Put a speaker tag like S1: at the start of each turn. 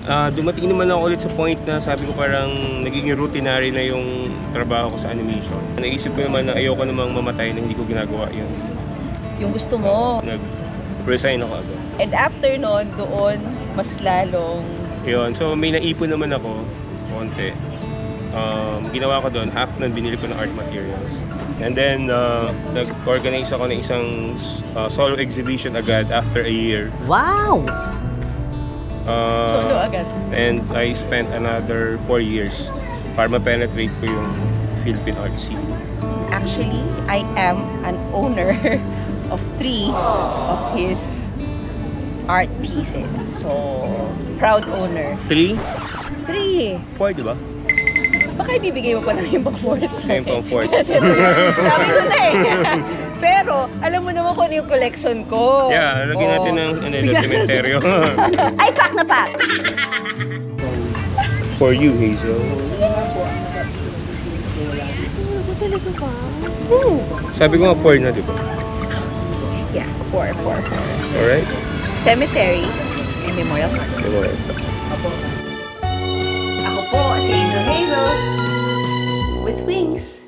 S1: dumating naman ako ulit sa point na sabi ko parang naging routinary na yung trabaho ko sa animation. Naisip ko naman na ayoko namang mamatay na hindi ko ginagawa yun.
S2: Yung gusto mo.
S1: Nag-resign ako agad.
S2: And after nun, doon, mas lalong...
S1: Yun, so may naipon naman ako, konti. Ginawa ko doon, half nun binili ko ng art materials. And then, nag-organize ako ng isang solo exhibition agad after a year.
S3: Wow!
S2: Solo agad.
S1: And I spent another 4 years para ma-penetrate ko yung Philippine art scene.
S2: Actually, I am an owner of 3 of his art pieces. So, proud owner.
S1: 3?
S2: 3!
S1: 4, di ba?
S2: Baka ibibigay mo pa lang yung pang-4 sa
S1: Yung pang-4.
S2: Kasi sabi ko na eh. Pero, alam mo naman kung ano yung collection ko.
S1: Yeah, lagyan natin ng sementeryo.
S2: Ay, pack na pack!
S1: For you, Hazel.
S2: Talaga ba?
S1: Sabi ko nga 4 na, di ba?
S2: Yeah, 4.
S1: Alright?
S2: Cemetery and Memorial Park.
S1: Diba?
S4: Ako po si Angel Hazel with wings.